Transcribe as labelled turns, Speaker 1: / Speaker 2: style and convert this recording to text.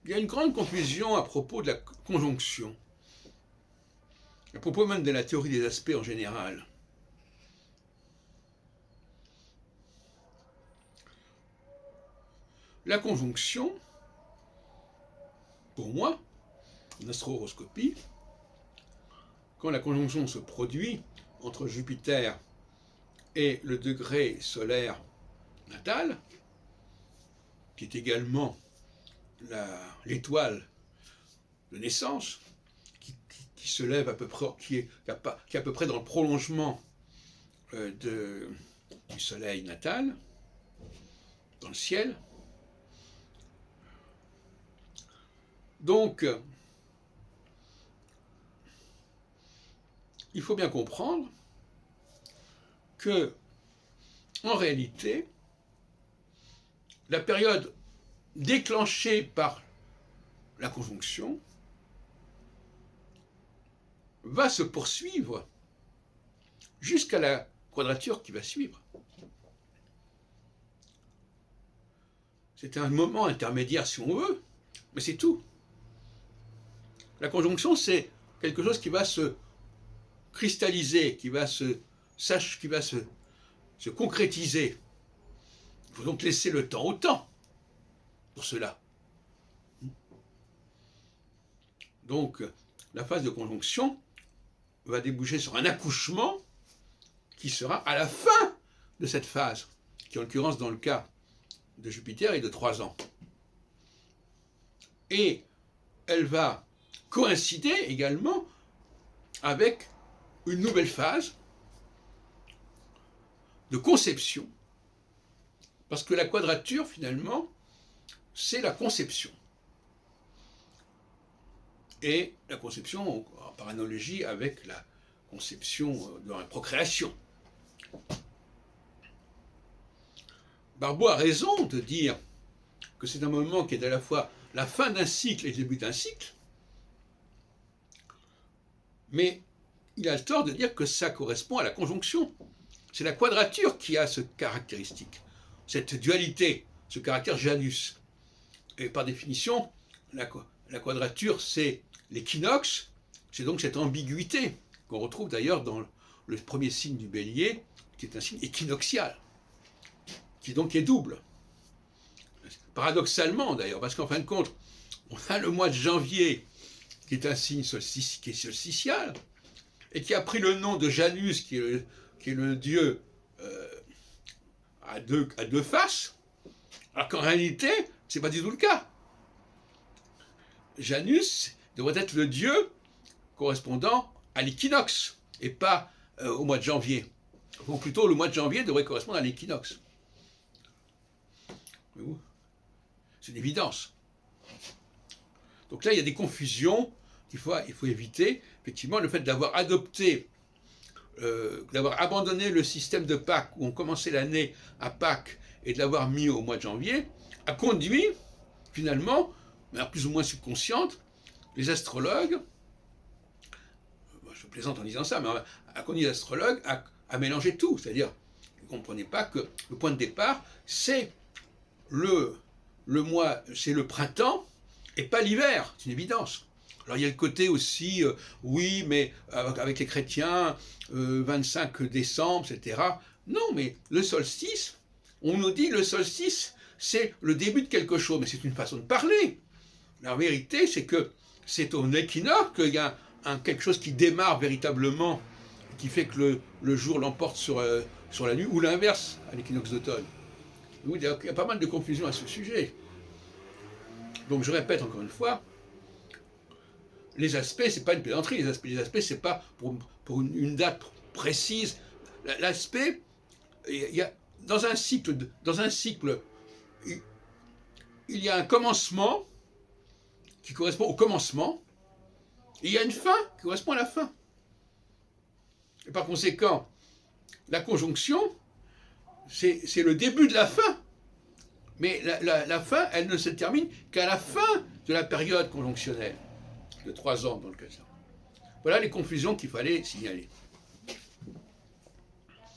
Speaker 1: il y a une grande confusion à propos de la conjonction, à propos même de la théorie des aspects en général. La conjonction, pour moi, en astro-horoscopie, quand la conjonction se produit entre Jupiter et le degré solaire natal, qui est également l'étoile de naissance, qui se lève à peu près, qui est à peu près dans le prolongement du soleil natal, dans le ciel. Donc, il faut bien comprendre que, en réalité, la période déclenchée par la conjonction va se poursuivre jusqu'à la quadrature qui va suivre. C'est un moment intermédiaire si on veut, mais c'est tout. La conjonction, c'est quelque chose qui va se cristalliser, qui va se concrétiser. Il faut donc laisser le temps au temps pour cela. Donc, la phase de conjonction va déboucher sur un accouchement qui sera à la fin de cette phase, qui en l'occurrence dans le cas de Jupiter est de 3 ans. Et elle va coïncider également avec une nouvelle phase de conception. Parce que la quadrature, finalement, c'est la conception. Et la conception, par analogie avec la conception dans la procréation. Barbault a raison de dire que c'est un moment qui est à la fois la fin d'un cycle et le début d'un cycle, mais il a le tort de dire que ça correspond à la conjonction. C'est la quadrature qui a ce caractéristique, cette dualité, ce caractère Janus. Et par définition, la quadrature, c'est l'équinoxe, c'est donc cette ambiguïté qu'on retrouve d'ailleurs dans le premier signe du Bélier, qui est un signe équinoxial, qui donc est double. Paradoxalement d'ailleurs, parce qu'en fin de compte, on a le mois de janvier, qui est un signe solsticial, et qui a pris le nom de Janus, qui est le dieu à deux faces, alors qu'en réalité, ce n'est pas du tout le cas. Janus devrait être le dieu correspondant à l'équinoxe, et pas au mois de janvier. Ou plutôt, le mois de janvier devrait correspondre à l'équinoxe. C'est une évidence. Donc là, il y a des confusions qu'il faut éviter. Effectivement, le fait d'avoir adopté, d'avoir abandonné le système de Pâques, où on commençait l'année à Pâques, et de l'avoir mis au mois de janvier, a conduit, finalement, de manière plus ou moins subconsciente, les astrologues, je plaisante en disant ça, mais a conduit les astrologues à mélanger tout. C'est-à-dire, vous ne comprenez pas que le point de départ, c'est le printemps, et pas l'hiver, c'est une évidence. Alors il y a le côté aussi, oui, mais avec les chrétiens, 25 décembre, etc. Non, mais le solstice, on nous dit le solstice, c'est le début de quelque chose, mais c'est une façon de parler. La vérité, c'est que c'est au équinoxe qu'il y a quelque chose qui démarre véritablement, qui fait que le jour l'emporte sur la nuit, ou l'inverse, à l'équinoxe d'automne. Il y a pas mal de confusion à ce sujet. Donc je répète encore une fois, les aspects, c'est pas une plaisanterie, les aspects, c'est pas pour une date précise. L'aspect, il y a, dans un cycle, il y a un commencement qui correspond au commencement, et il y a une fin qui correspond à la fin. Et par conséquent, la conjonction, c'est le début de la fin. Mais la fin, elle ne se termine qu'à la fin de la période conjonctionnelle, de 3 ans dans le cas. Voilà les confusions qu'il fallait signaler.